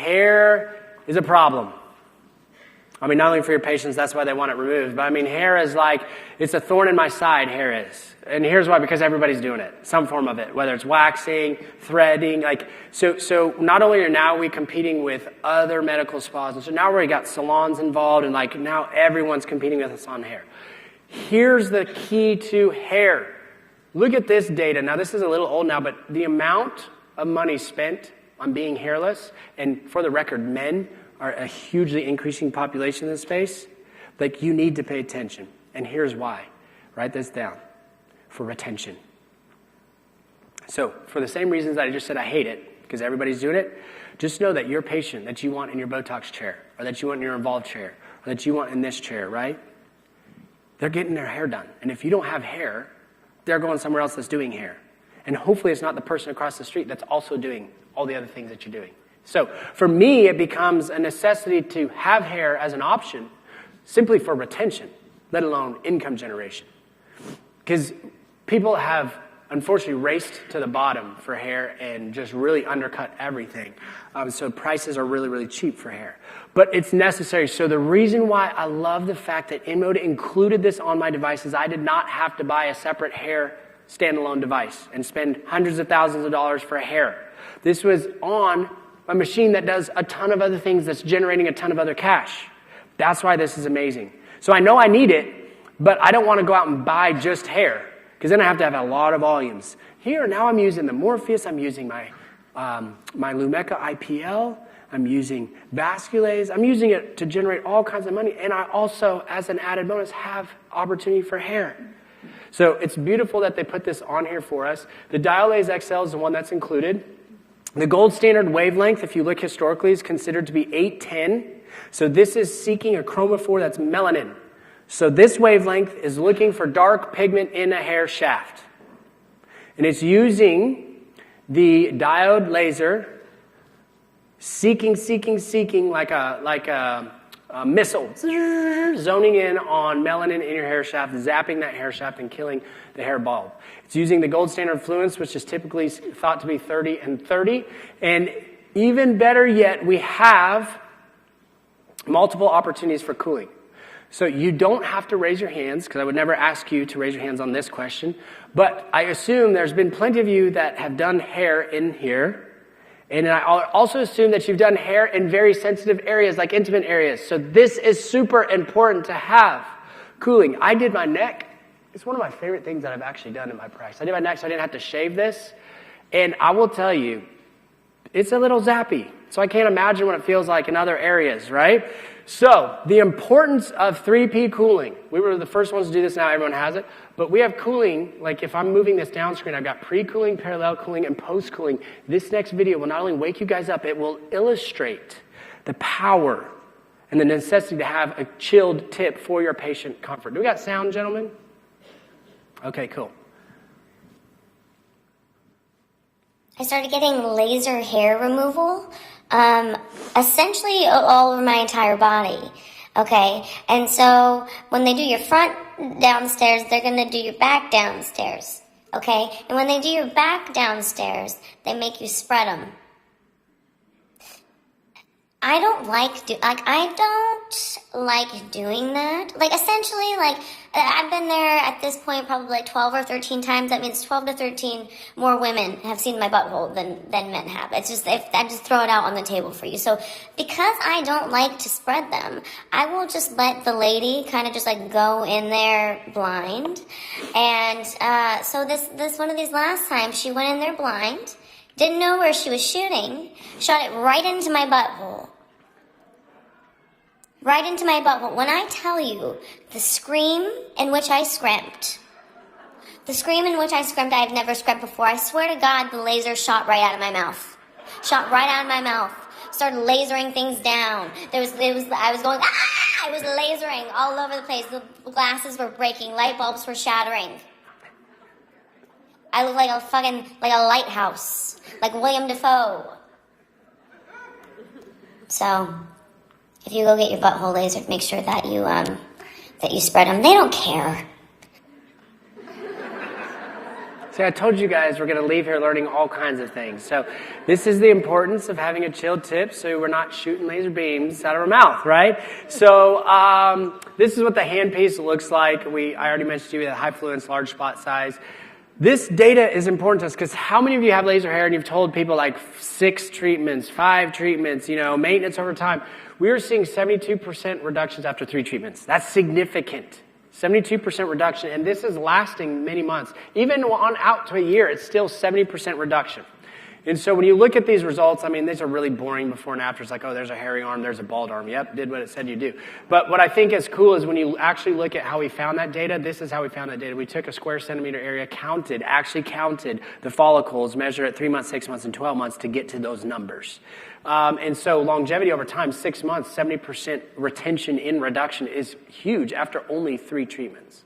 hair is a problem. I mean, not only for your patients, that's why they want it removed, but I mean, hair is like, it's a thorn in my side, hair is. And here's why, because everybody's doing it, some form of it, whether it's waxing, threading, like, so not only are now we competing with other medical spas, and so now we got salons involved, and like now everyone's competing with us on hair. Here's the key to hair. Look at this data. Now, this is a little old now, but the amount of money spent on being hairless, and for the record, men are a hugely increasing population in this space. Like, you need to pay attention. And here's why. Write this down. For retention. So, for the same reasons that I just said I hate it, because everybody's doing it, just know that your patient that you want in your Botox chair, or that you want in your Involve chair, or that you want in this chair, right? They're getting their hair done. And if you don't have hair, they're going somewhere else that's doing hair. And hopefully it's not the person across the street that's also doing all the other things that you're doing. So for me, it becomes a necessity to have hair as an option simply for retention, let alone income generation. Because people have unfortunately raced to the bottom for hair and just really undercut everything. So prices are really, really cheap for hair. But it's necessary. So the reason why I love the fact that InMode included this on my device is I did not have to buy a separate hair standalone device and spend hundreds of thousands of dollars for hair. This was on a machine that does a ton of other things that's generating a ton of other cash. That's why this is amazing. So I know I need it, but I don't want to go out and buy just hair, because then I have to have a lot of volumes. Here, now I'm using the Morpheus, I'm using my Lumecca IPL, I'm using Diolaze, I'm using it to generate all kinds of money, and I also, as an added bonus, have opportunity for hair. So it's beautiful that they put this on here for us. The Diolaze XL is the one that's included. The gold standard wavelength, if you look historically, is considered to be 810. So this is seeking a chromophore that's melanin. So this wavelength is looking for dark pigment in a hair shaft. And it's using the diode laser, seeking like a missile, zoning in on melanin in your hair shaft, zapping that hair shaft and killing the hair bulb. It's using the gold standard fluence, which is typically thought to be 30 and 30. And even better yet, we have multiple opportunities for cooling. So you don't have to raise your hands, because I would never ask you to raise your hands on this question. But I assume there's been plenty of you that have done hair in here. And I also assume that you've done hair in very sensitive areas, like intimate areas. So this is super important to have cooling. I did my neck. It's one of my favorite things that I've actually done in my practice. I did my neck so I didn't have to shave this. And I will tell you, it's a little zappy. So I can't imagine what it feels like in other areas, right? So the importance of 3P cooling. We were the first ones to do this, now everyone has it. But we have cooling, like if I'm moving this down screen, I've got pre-cooling, parallel cooling, and post-cooling. This next video will not only wake you guys up, it will illustrate the power and the necessity to have a chilled tip for your patient comfort. Do we got sound, gentlemen? Okay, cool. I started getting laser hair removal, essentially all over my entire body. Okay, and so when they do your front downstairs, they're going to do your back downstairs. Okay, and when they do your back downstairs, they make you spread them. I don't like doing that. Like, essentially, like, I've been there at this point probably like 12 or 13 times. That means 12 to 13 more women have seen my butthole than men have. It's just, I just throw it out on the table for you. So, because I don't like to spread them, I will just let the lady kind of just like go in there blind. And, so this one of these last times, she went in there blind. Didn't know where she was shooting. Shot it right into my butthole. Right into my butthole. When I tell you the scream in which I scrimped, I have never scrimped before. I swear to God, the laser shot right out of my mouth. Shot right out of my mouth. Started lasering things down. I was going, ah! I was lasering all over the place. The glasses were breaking. Light bulbs were shattering. I look like a lighthouse, like William Dafoe. So, if you go get your butthole lasered, make sure that you spread them. They don't care. See, I told you guys we're going to leave here learning all kinds of things. So this is the importance of having a chilled tip so we're not shooting laser beams out of our mouth, right? So this is what the handpiece looks like. I already mentioned to you the high fluence, large spot size. This data is important to us because how many of you have laser hair and you've told people like 6 treatments, 5 treatments, maintenance over time? We are seeing 72% reductions after 3 treatments. That's significant. 72% reduction, and this is lasting many months. Even on out to a year, it's still 70% reduction. And so when you look at these results, these are really boring before and after. It's like, oh, there's a hairy arm, there's a bald arm. Yep, did what it said you do. But what I think is cool is when you actually look at how we found that data, this is how we found that data. We took a square centimeter area, actually counted the follicles, measured at 3 months, 6 months, and 12 months to get to those numbers. And so longevity over time, 6 months, 70% retention in reduction is huge after only 3 treatments.